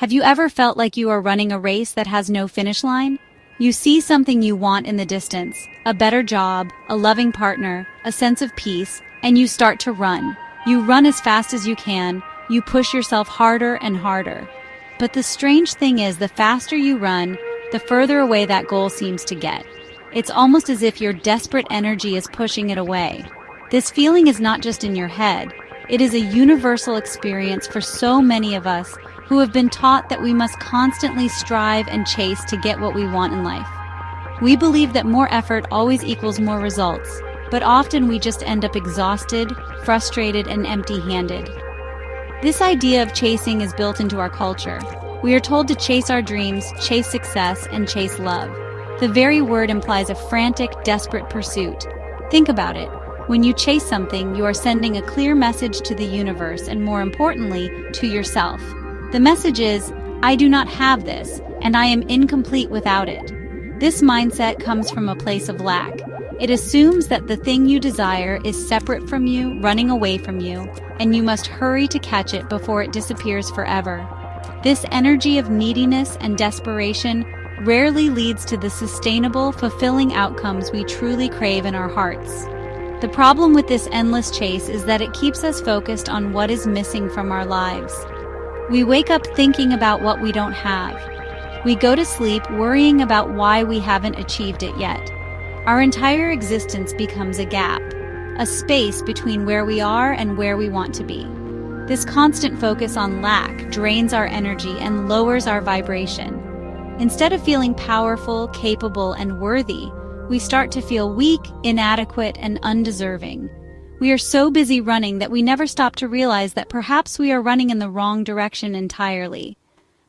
Have you ever felt like you are running a race that has no finish line? You see something you want in the distance, a better job, a loving partner, a sense of peace, and you start to run. You run as fast as you can, you push yourself harder and harder. But the strange thing is, the faster you run, the further away that goal seems to get. It's almost as if your desperate energy is pushing it away. This feeling is not just in your head. It is a universal experience for so many of us who have been taught that we must constantly strive and chase to get what we want in life. We believe that more effort always equals more results, but often we just end up exhausted, frustrated, and empty-handed. This idea of chasing is built into our culture. We are told to chase our dreams, chase success, and chase love. The very word implies a frantic, desperate pursuit. Think about it. When you chase something, you are sending a clear message to the universe and, more importantly, to yourself. The message is, I do not have this, and I am incomplete without it. This mindset comes from a place of lack. It assumes that the thing you desire is separate from you, running away from you, and you must hurry to catch it before it disappears forever. This energy of neediness and desperation rarely leads to the sustainable, fulfilling outcomes we truly crave in our hearts. The problem with this endless chase is that it keeps us focused on what is missing from our lives. We wake up thinking about what we don't have. We go to sleep worrying about why we haven't achieved it yet. Our entire existence becomes a gap, a space between where we are and where we want to be. This constant focus on lack drains our energy and lowers our vibration. Instead of feeling powerful, capable, and worthy, we start to feel weak, inadequate, and undeserving. We are so busy running that we never stop to realize that perhaps we are running in the wrong direction entirely.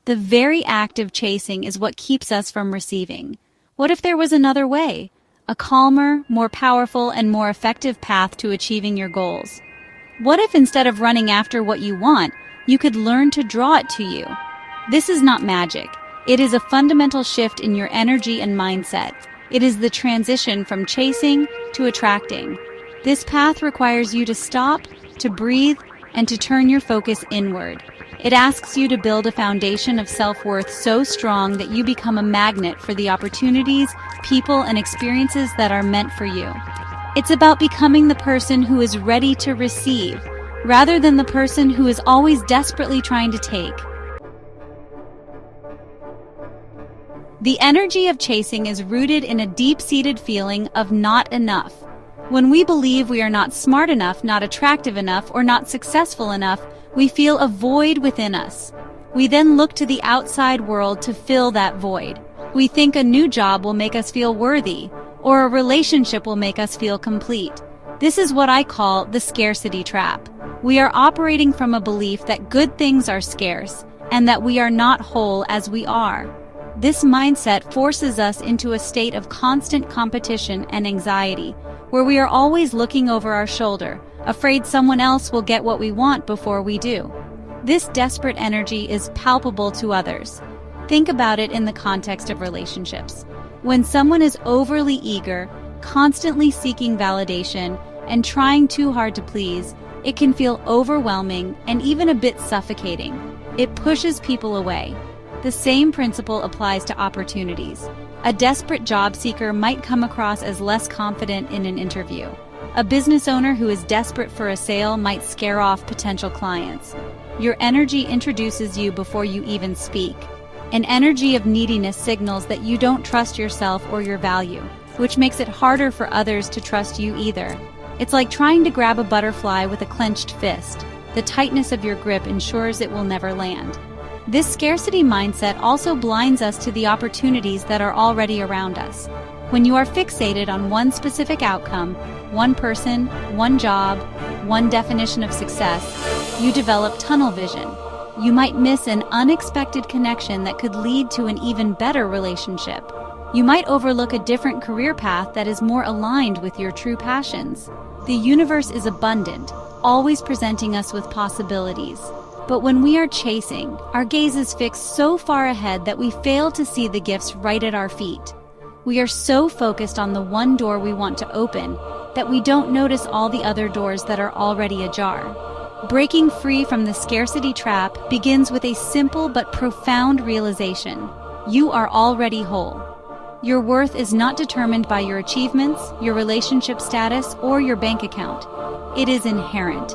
The very act of chasing is what keeps us from receiving. What if there was another way? A calmer, more powerful, and more effective path to achieving your goals? What if instead of running after what you want, you could learn to draw it to you? This is not magic. It is a fundamental shift in your energy and mindset. It is the transition from chasing to attracting. This path requires you to stop, to breathe, and to turn your focus inward. It asks you to build a foundation of self-worth so strong that you become a magnet for the opportunities, people, and experiences that are meant for you. It's about becoming the person who is ready to receive, rather than the person who is always desperately trying to take. The energy of chasing is rooted in a deep-seated feeling of not enough. When we believe we are not smart enough, not attractive enough, or not successful enough, we feel a void within us. We then look to the outside world to fill that void. We think a new job will make us feel worthy, or a relationship will make us feel complete. This is what I call the scarcity trap. We are operating from a belief that good things are scarce, and that we are not whole as we are. This mindset forces us into a state of constant competition and anxiety, where we are always looking over our shoulder, afraid someone else will get what we want before we do. This desperate energy is palpable to others. Think about it in the context of relationships. When someone is overly eager, constantly seeking validation, and trying too hard to please, it can feel overwhelming and even a bit suffocating. It pushes people away. The same principle applies to opportunities. A desperate job seeker might come across as less confident in an interview. A business owner who is desperate for a sale might scare off potential clients. Your energy introduces you before you even speak. An energy of neediness signals that you don't trust yourself or your value, which makes it harder for others to trust you either. It's like trying to grab a butterfly with a clenched fist. The tightness of your grip ensures it will never land. This scarcity mindset also blinds us to the opportunities that are already around us. When you are fixated on one specific outcome, one person, one job, one definition of success, you develop tunnel vision. You might miss an unexpected connection that could lead to an even better relationship. You might overlook a different career path that is more aligned with your true passions. The universe is abundant, always presenting us with possibilities. But when we are chasing, our gaze is fixed so far ahead that we fail to see the gifts right at our feet. We are so focused on the one door we want to open that we don't notice all the other doors that are already ajar. Breaking free from the scarcity trap begins with a simple but profound realization. You are already whole. Your worth is not determined by your achievements, your relationship status, or your bank account. It is inherent.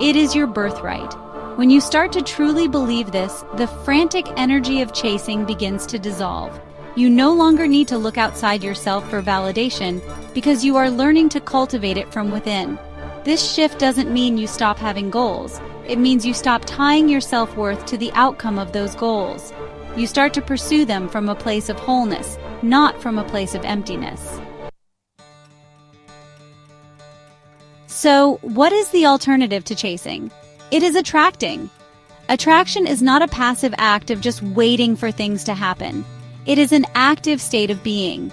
It is your birthright. When you start to truly believe this, the frantic energy of chasing begins to dissolve. You no longer need to look outside yourself for validation because you are learning to cultivate it from within. This shift doesn't mean you stop having goals. It means you stop tying your self-worth to the outcome of those goals. You start to pursue them from a place of wholeness, not from a place of emptiness. So, what is the alternative to chasing? It is attracting. Attraction is not a passive act of just waiting for things to happen. It is an active state of being.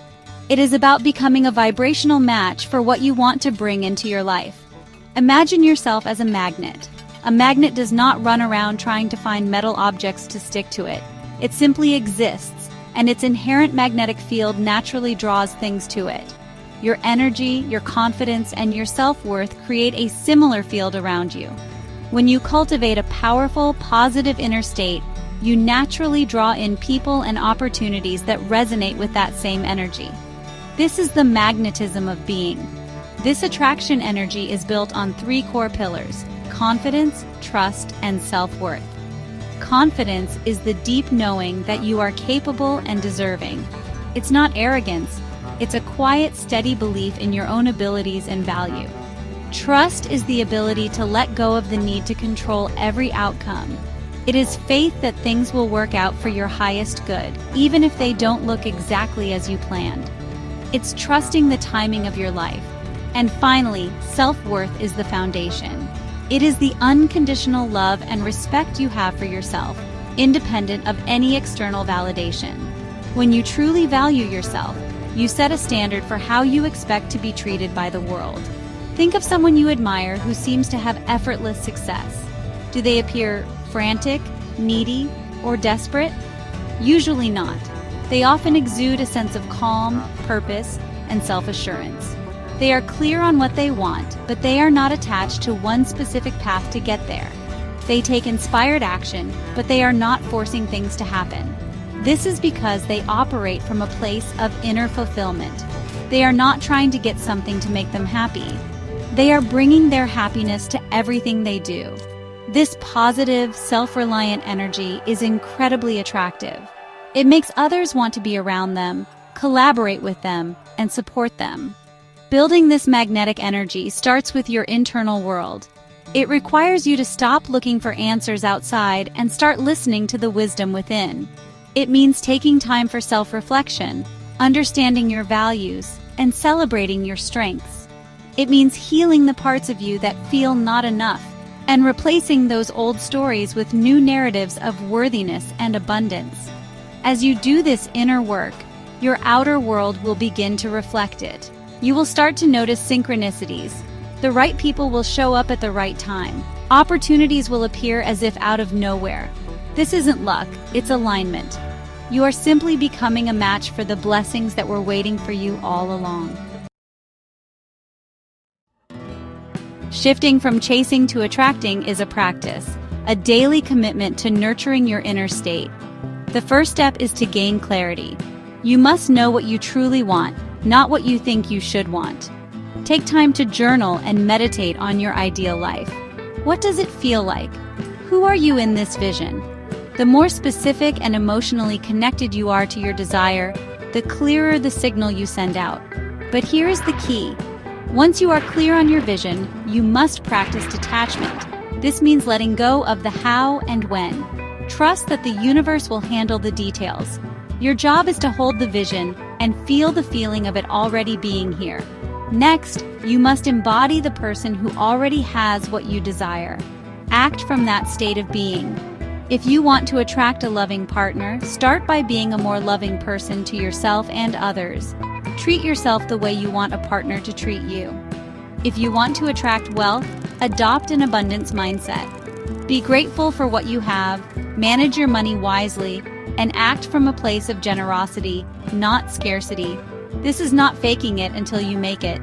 It is about becoming a vibrational match for what you want to bring into your life. Imagine yourself as a magnet. A magnet does not run around trying to find metal objects to stick to it. It simply exists, and its inherent magnetic field naturally draws things to it. Your energy, your confidence, and your self-worth create a similar field around you. When you cultivate a powerful, positive inner state, you naturally draw in people and opportunities that resonate with that same energy. This is the magnetism of being. This attraction energy is built on 3 core pillars: confidence, trust, and self-worth. Confidence is the deep knowing that you are capable and deserving. It's not arrogance. It's a quiet, steady belief in your own abilities and value. Trust is the ability to let go of the need to control every outcome. It is faith that things will work out for your highest good, even if they don't look exactly as you planned. It's trusting the timing of your life. And finally, self-worth is the foundation. It is the unconditional love and respect you have for yourself, independent of any external validation. When you truly value yourself, you set a standard for how you expect to be treated by the world. Think of someone you admire who seems to have effortless success. Do they appear frantic, needy, or desperate? Usually not. They often exude a sense of calm, purpose, and self-assurance. They are clear on what they want, but they are not attached to one specific path to get there. They take inspired action, but they are not forcing things to happen. This is because they operate from a place of inner fulfillment. They are not trying to get something to make them happy. They are bringing their happiness to everything they do. This positive, self-reliant energy is incredibly attractive. It makes others want to be around them, collaborate with them, and support them. Building this magnetic energy starts with your internal world. It requires you to stop looking for answers outside and start listening to the wisdom within. It means taking time for self-reflection, understanding your values, and celebrating your strengths. It means healing the parts of you that feel not enough and replacing those old stories with new narratives of worthiness and abundance. As you do this inner work, your outer world will begin to reflect it. You will start to notice synchronicities. The right people will show up at the right time. Opportunities will appear as if out of nowhere. This isn't luck, it's alignment. You are simply becoming a match for the blessings that were waiting for you all along. Shifting from chasing to attracting is a practice, a daily commitment to nurturing your inner state. The first step is to gain clarity. You must know what you truly want, not what you think you should want. Take time to journal and meditate on your ideal life. What does it feel like? Who are you in this vision? The more specific and emotionally connected you are to your desire, the clearer the signal you send out. But here is the key. Once you are clear on your vision, you must practice detachment. This means letting go of the how and when. Trust that the universe will handle the details. Your job is to hold the vision and feel the feeling of it already being here. Next, you must embody the person who already has what you desire. Act from that state of being. If you want to attract a loving partner, start by being a more loving person to yourself and others. Treat yourself the way you want a partner to treat you. If you want to attract wealth, adopt an abundance mindset. Be grateful for what you have, manage your money wisely, and act from a place of generosity, not scarcity. This is not faking it until you make it.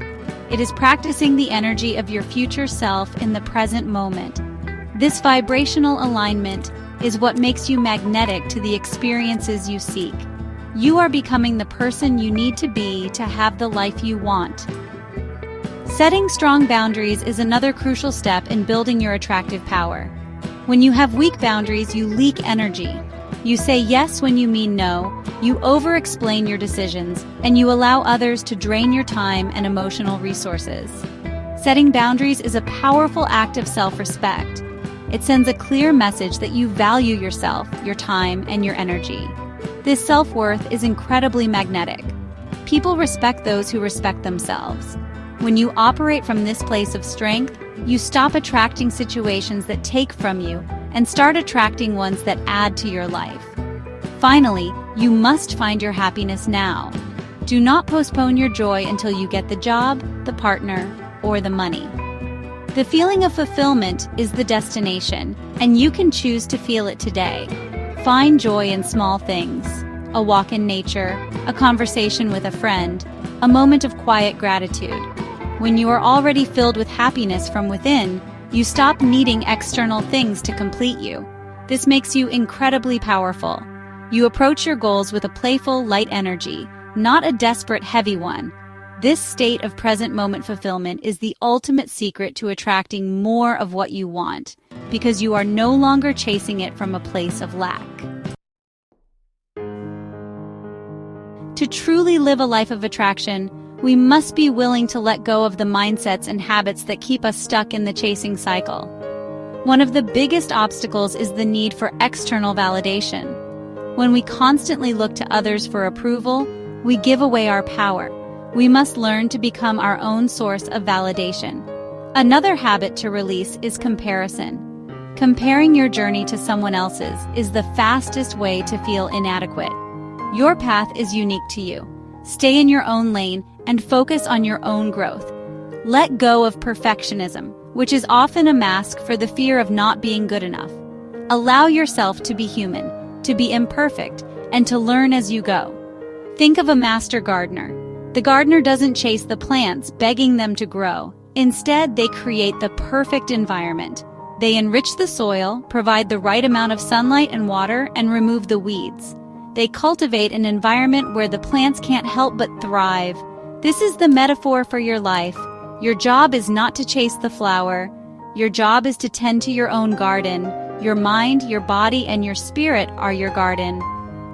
It is practicing the energy of your future self in the present moment. This vibrational alignment is what makes you magnetic to the experiences you seek. You are becoming the person you need to be to have the life you want. Setting strong boundaries is another crucial step in building your attractive power. When you have weak boundaries, you leak energy. You say yes when you mean no, you over-explain your decisions, and you allow others to drain your time and emotional resources. Setting boundaries is a powerful act of self-respect. It sends a clear message that you value yourself, your time, and your energy. This self-worth is incredibly magnetic. People respect those who respect themselves. When you operate from this place of strength, you stop attracting situations that take from you and start attracting ones that add to your life. Finally, you must find your happiness now. Do not postpone your joy until you get the job, the partner, or the money. The feeling of fulfillment is the destination, and you can choose to feel it today. Find joy in small things: a walk in nature, a conversation with a friend, a moment of quiet gratitude. When you are already filled with happiness from within, you stop needing external things to complete you. This makes you incredibly powerful. You approach your goals with a playful, light energy, not a desperate, heavy one. This state of present moment fulfillment is the ultimate secret to attracting more of what you want, because you are no longer chasing it from a place of lack. To truly live a life of attraction, we must be willing to let go of the mindsets and habits that keep us stuck in the chasing cycle. One of the biggest obstacles is the need for external validation. When we constantly look to others for approval, we give away our power. We must learn to become our own source of validation. Another habit to release is comparison. Comparing your journey to someone else's is the fastest way to feel inadequate. Your path is unique to you. Stay in your own lane and focus on your own growth. Let go of perfectionism, which is often a mask for the fear of not being good enough. Allow yourself to be human, to be imperfect, and to learn as you go. Think of a master gardener. The gardener doesn't chase the plants, begging them to grow. Instead, they create the perfect environment. They enrich the soil, provide the right amount of sunlight and water, and remove the weeds. They cultivate an environment where the plants can't help but thrive. This is the metaphor for your life. Your job is not to chase the flower. Your job is to tend to your own garden. Your mind, your body, and your spirit are your garden.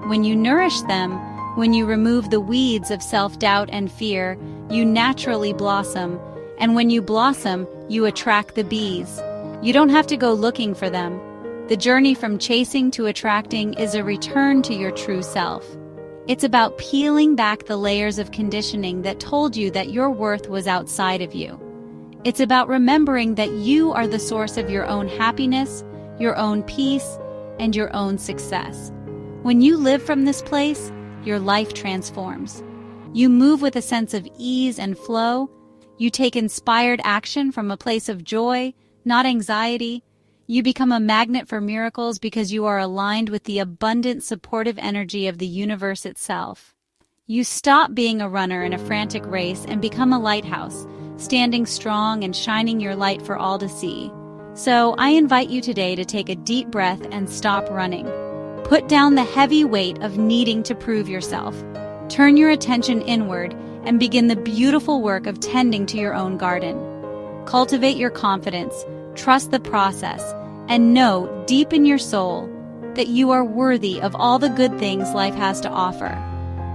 When you nourish them, when you remove the weeds of self-doubt and fear, you naturally blossom. And when you blossom, you attract the bees. You don't have to go looking for them. The journey from chasing to attracting is a return to your true self. It's about peeling back the layers of conditioning that told you that your worth was outside of you. It's about remembering that you are the source of your own happiness, your own peace, and your own success. When you live from this place, your life transforms. You move with a sense of ease and flow. You take inspired action from a place of joy, not anxiety. You become a magnet for miracles because you are aligned with the abundant, supportive energy of the universe itself. You stop being a runner in a frantic race and become a lighthouse, standing strong and shining your light for all to see. So I invite you today to take a deep breath and stop running. Put down the heavy weight of needing to prove yourself. Turn your attention inward and begin the beautiful work of tending to your own garden. Cultivate your confidence, trust the process, and know deep in your soul that you are worthy of all the good things life has to offer.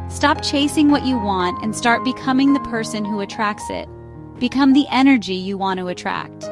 Stop chasing what you want and start becoming the person who attracts it. Become the energy you want to attract.